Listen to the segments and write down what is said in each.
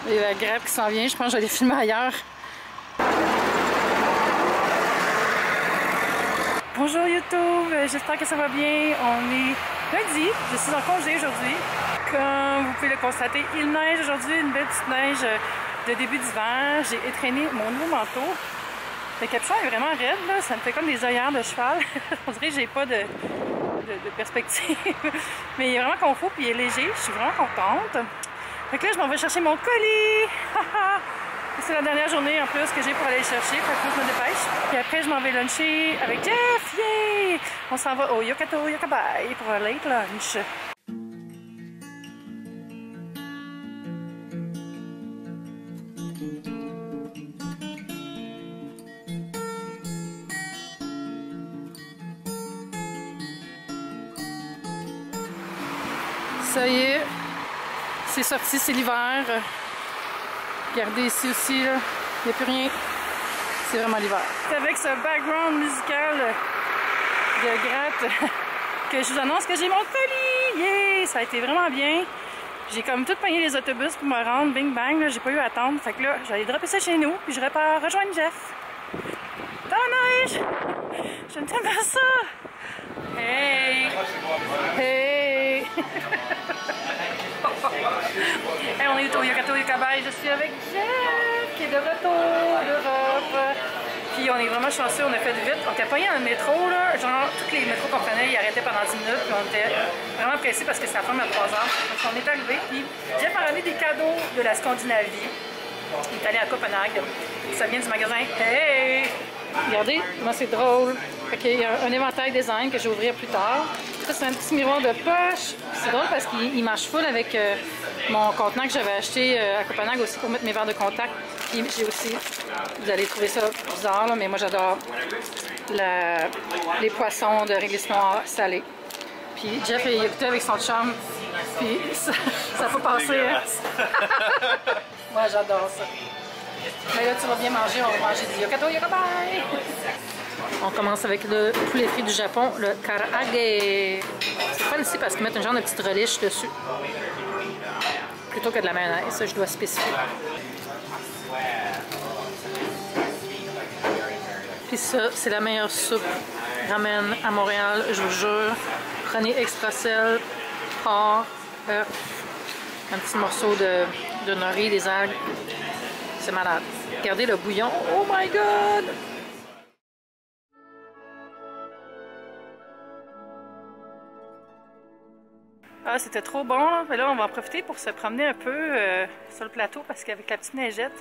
Il y a la grève qui s'en vient, je pense que je vais les filmer ailleurs. Bonjour YouTube, j'espère que ça va bien. On est lundi, je suis en congé aujourd'hui. Comme vous pouvez le constater, il neige aujourd'hui, une belle petite neige de début d'hiver. J'ai étraîné mon nouveau manteau. Le capuchon est vraiment raide, là. Ça me fait comme des œillères de cheval. On dirait que j'ai pas de perspective. Mais il est vraiment confort puis il est léger, je suis vraiment contente. Fait que là, je m'en vais chercher mon colis! C'est la dernière journée en plus que j'ai pour aller le chercher, fait que je me dépêche. Puis après, je m'en vais luncher avec Jeff! Yay! On s'en va au Yokato Yokabai pour un late lunch. Ça y est, c'est sorti, c'est l'hiver. Regardez ici aussi, là, il n'y a plus rien. C'est vraiment l'hiver. C'est avec ce background musical de gratte que je vous annonce que j'ai mon colis! Yeah! Ça a été vraiment bien. J'ai comme tout pogné les autobus pour me rendre, bing bang, j'ai pas eu à attendre. Fait que là, j'allais dropper ça chez nous, puis je repars rejoindre Jeff. Dans la neige! Je ne t'aime pas ça! Hey! Hey! Hey, on est au Yokato Yokabai, je suis avec Jeff qui est de retour d'Europe. Puis on est vraiment chanceux, on a fait vite. On était pogné dans le métro, là, genre tous les métros qu'on prenait, ils arrêtaient pendant 10 minutes. Puis on était vraiment pressés parce que ça ferme à 3 heures. Donc on est arrivé, puis Jeff a ramené des cadeaux de la Scandinavie. Il est allé à Copenhague. Ça vient du magasin Hey! Regardez comment c'est drôle. Il y a un éventail design que je vais ouvrir plus tard. Ça, c'est un petit miroir de poche. C'est drôle parce qu'il marche full avec mon contenant que j'avais acheté à Copenhague aussi pour mettre mes verres de contact. Puis j'ai aussi, vous allez trouver ça bizarre, là, mais moi j'adore les poissons de réglisse noire salés. Puis Jeff il a goûté avec son chum. Puis ça peut passer. Hein? Moi j'adore ça. Mais là, tu vas bien manger, on va manger du Yokato Yokabai! On commence avec le poulet frit du Japon, le karaage. C'est fun ici parce qu'ils mettent un genre de petite relish dessus. Plutôt que de la mayonnaise, ça je dois spécifier. Puis ça, c'est la meilleure soupe ramen à Montréal, je vous jure. Prenez extra sel, porc, œuf, un petit morceau de nori, des algues. C'est malade. Regardez le bouillon. Oh my god! Ah, c'était trop bon. Mais là, on va en profiter pour se promener un peu sur le plateau parce qu'avec la petite neigette,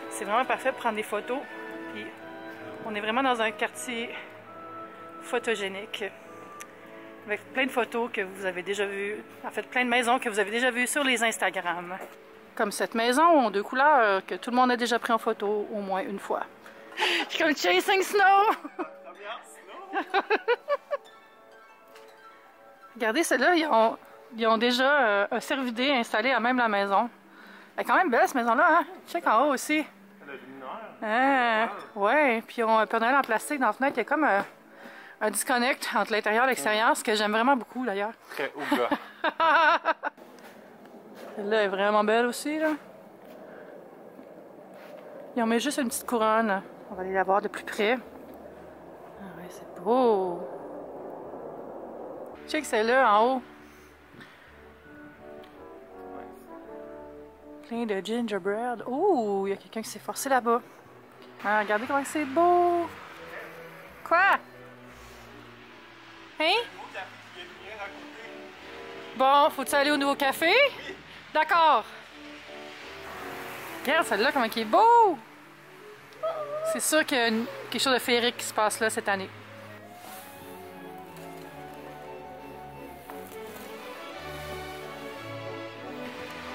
c'est vraiment parfait pour prendre des photos. Puis, on est vraiment dans un quartier photogénique avec plein de photos que vous avez déjà vues. En fait, plein de maisons que vous avez déjà vues sur les Instagram. Comme cette maison en 2 couleurs que tout le monde a déjà pris en photo au moins une fois. Je suis comme Chasing Snow! Regardez, ceux-là, ils ont déjà un cervidé installé à même la maison. Elle est quand même belle cette maison-là, hein? Check en haut aussi. Le luminaire? Ouais, puis ils ont un Père Noël en plastique dans la fenêtre. Il y a comme un disconnect entre l'intérieur et l'extérieur, ce que j'aime vraiment beaucoup d'ailleurs. Très haut gars. Celle-là est vraiment belle aussi, là. Ils ont mis juste une petite couronne. On va aller la voir de plus près. Ah ouais, c'est beau! Check celle-là en haut. Plein de gingerbread. Oh, il y a quelqu'un qui s'est forcé là-bas. Ah, regardez comment c'est beau! Quoi? Hein? Bon, faut-tu aller au nouveau café? Oui. D'accord. Regarde celle-là, comment il est beau! C'est sûr qu'il y a quelque chose de féerique qui se passe là cette année.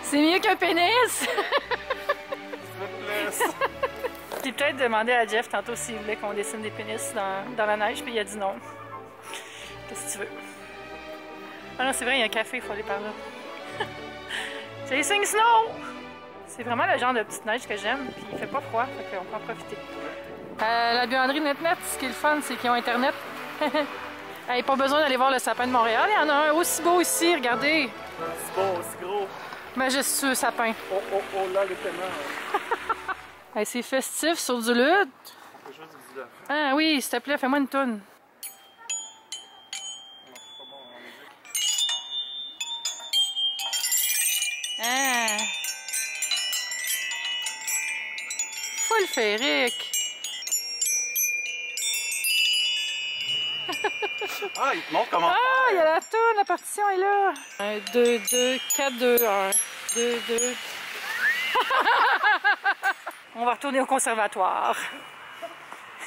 C'est mieux qu'un pénis! J'ai peut-être demandé à Jeff tantôt s'il voulait qu'on dessine des pénis dans la neige, puis il a dit non. Qu'est-ce que tu veux? Ah non, c'est vrai, il y a un café, il faut aller par là. Chasing Snow! C'est vraiment le genre de petite neige que j'aime, puis il fait pas froid, fait qu'on peut en profiter. La buanderie NetNet, ce qui est le fun, c'est qu'ils ont Internet. Pas besoin d'aller voir le sapin de Montréal, il y en a un aussi beau ici, regardez! C'est beau, c'est gros! Majestueux sapin. Oh, oh, oh, là, le paiement. Hey, c'est festif sur du luth. C'est juste du luth. Ah oui, s'il te plaît, fais-moi une toune. Ah. Full féerique. Ah, il te montre comment. Ah, il y a la toune, la partition est là. 1, 2, 2, 4, 2, 1, 2, 2. On va retourner au conservatoire.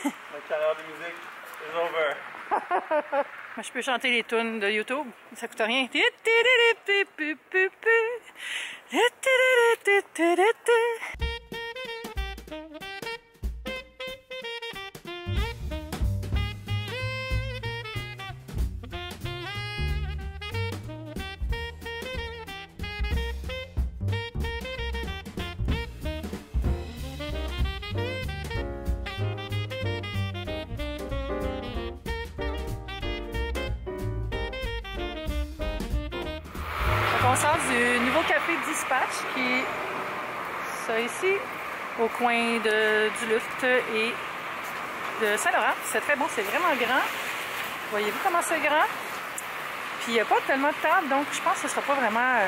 Ma carrière de musique is over. Moi, je peux chanter les tunes de YouTube, ça coûte rien. On sort du nouveau café Dispatch qui est ça ici, au coin du Luth et de Saint-Laurent. C'est très bon, c'est vraiment grand. Voyez-vous comment c'est grand? Puis il n'y a pas tellement de tables, donc je pense que ce ne sera pas vraiment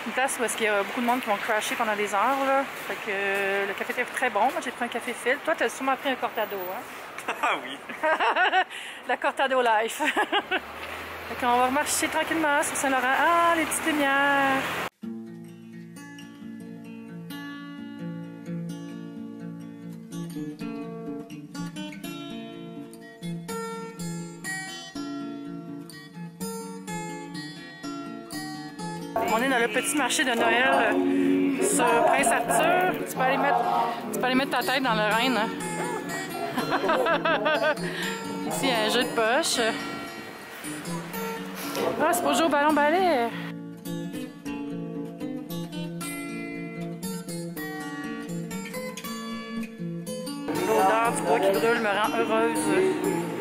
une place où il y a beaucoup de monde qui vont crasher pendant des heures. Là. Fait que le café est très bon. Moi, j'ai pris un café fil. Toi, tu as sûrement pris un cortado, hein? Ah oui! La cortado life. Fait qu'on va marcher tranquillement sur Saint-Laurent. Ah, les petites lumières! On est dans le petit marché de Noël sur Prince-Arthur. Tu peux aller mettre ta tête dans le Rhin. Hein? Ici, il y a un jeu de poche. Ah, c'est pour jouer au ballon-ballet! L'odeur du bois qui brûle me rend heureuse.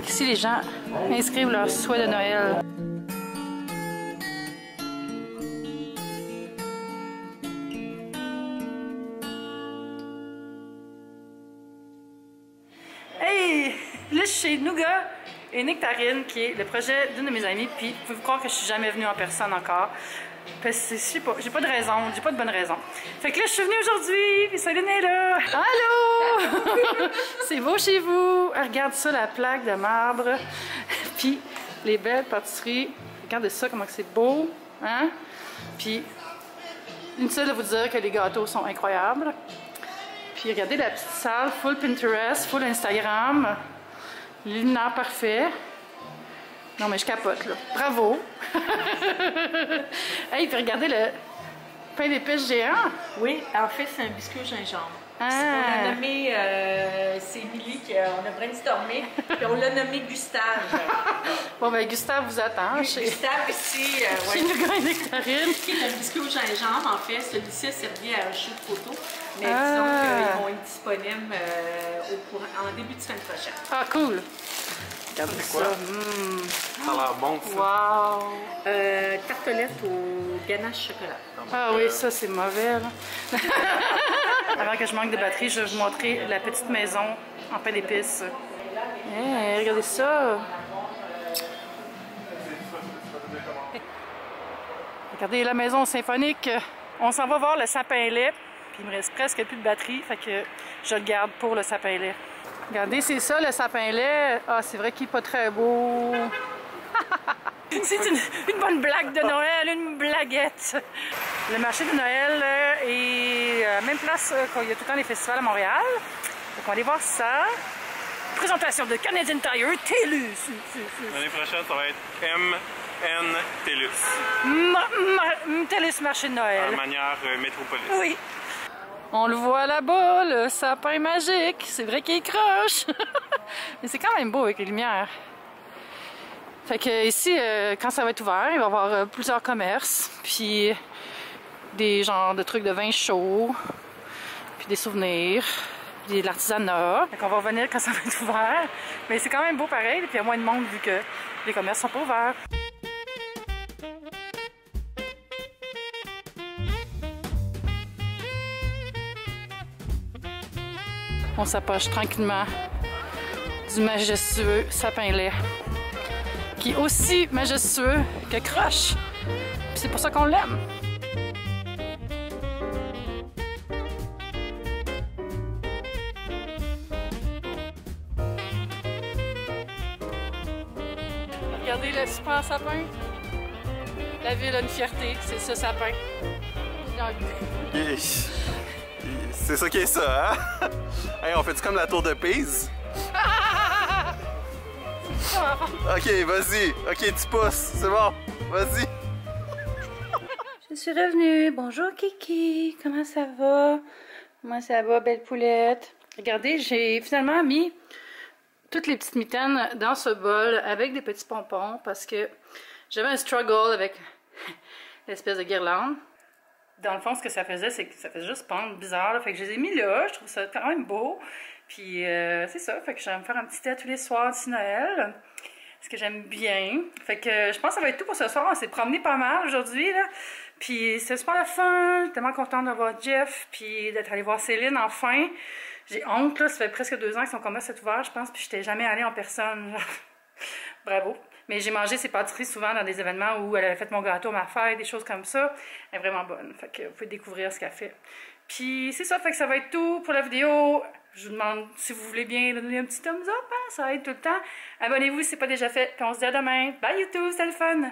Ici, les gens inscrivent leurs souhaits de Noël. Hey! Là, je suis chez Nougat et Nectarine, qui est le projet d'une de mes amies. Puis, pouvez-vous croire que je suis jamais venue en personne encore? Parce que je sais pas, j'ai pas de raison, j'ai pas de bonne raison. Fait que là, je suis venue aujourd'hui, puis Céline est là. Allô! C'est beau chez vous. Regarde ça, la plaque de marbre. Puis, les belles pâtisseries. Regardez ça, comment c'est beau. Hein? Puis, inutile de vous dire que les gâteaux sont incroyables. Puis, regardez la petite salle, full Pinterest, full Instagram. Luminaire parfait. Non, mais je capote, là. Bravo! Hey, puis regardez le pain d'épices géant. Oui, en fait, c'est un biscuit au gingembre. Ah. On a nommé, c'est Émilie qu'on a brainstormé, puis on l'a nommé Gustave. Bon, ben Gustave vous attend. Gustave ici, Chez Nougat et Nectarine. qui est un biscuit au gingembre, en fait. Celui-ci a servi à un shoot photo, mais disons qu'ils vont être disponibles en début de semaine prochaine. Ah, cool! Regardez C'est quoi? ça. Ça a l'air bon, ça. Wow! Tartelette au ganache chocolat. Ah oui, ça c'est mauvais, là. Avant que je manque de batterie, je vais vous montrer la petite maison en pain d'épices. Hey, regardez ça! Regardez la maison symphonique. On s'en va voir le sapin lait. Puis il me reste presque plus de batterie, fait que je le garde pour le sapin lait. Regardez, c'est ça le sapin lait. Ah, c'est vrai qu'il n'est pas très beau. C'est une bonne blague de Noël, une blaguette. Le marché de Noël est à la même place qu'il y a tout le temps les festivals à Montréal. Donc on va aller voir ça. Présentation de Canadian Tire, TELUS. L'année prochaine, ça va être MN TELUS. TELUS marché de Noël. En manière métropolis. Oui. On le voit là-bas, le sapin magique. C'est vrai qu'il est croche. Mais c'est quand même beau avec les lumières. Fait que ici, quand ça va être ouvert, il va y avoir plusieurs commerces. Puis des genres de trucs de vin chaud. Puis des souvenirs. Puis de l'artisanat. Fait qu'on va revenir quand ça va être ouvert. Mais c'est quand même beau pareil. Puis il y a moins de monde vu que les commerces sont pas ouverts. On s'approche tranquillement du majestueux sapin laid, qui est aussi majestueux que Croche. C'est pour ça qu'on l'aime. Regardez le super sapin. La ville a une fierté, c'est ce sapin. C'est ça qui est ça, hein? Hey, on fait-tu comme la tour de Pise? Ok, vas-y. Ok, tu pousses. C'est bon. Vas-y. Je suis revenue. Bonjour Kiki. Comment ça va? Comment ça va, belle poulette? Regardez, j'ai finalement mis toutes les petites mitaines dans ce bol avec des petits pompons parce que j'avais un struggle avec l'espèce de guirlande. Dans le fond, ce que ça faisait, c'est que ça faisait juste pendre bizarre. Là. Fait que je les ai mis là. Je trouve ça quand même beau. Puis c'est ça. Fait que je vais me faire un petit thé tous les soirs d'ici Noël. Ce que j'aime bien. Fait que je pense que ça va être tout pour ce soir. On s'est promené pas mal aujourd'hui. Puis c'est super le fun. Je suis tellement contente de voir Jeff. Puis d'être allée voir Céline enfin. J'ai honte, là. Ça fait presque 2 ans que son commerce est ouvert, je pense. Puis je n'étais jamais allée en personne. Bravo. Mais j'ai mangé ses pâtisseries souvent dans des événements où elle avait fait mon gâteau à ma fête, des choses comme ça. Elle est vraiment bonne. Fait que vous pouvez découvrir ce qu'elle fait. Puis c'est ça, fait que ça va être tout pour la vidéo. Je vous demande si vous voulez bien donner un petit thumbs up, hein? Ça aide tout le temps. Abonnez-vous si ce n'est pas déjà fait. Puis on se dit à demain. Bye YouTube, c'était le fun!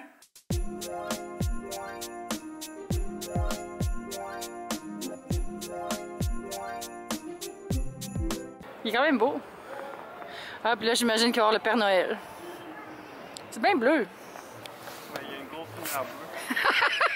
Il est quand même beau. Ah, puis là, j'imagine qu'il va y avoir le Père Noël. C'est bien bleu. Il y a une grosse lumière bleue.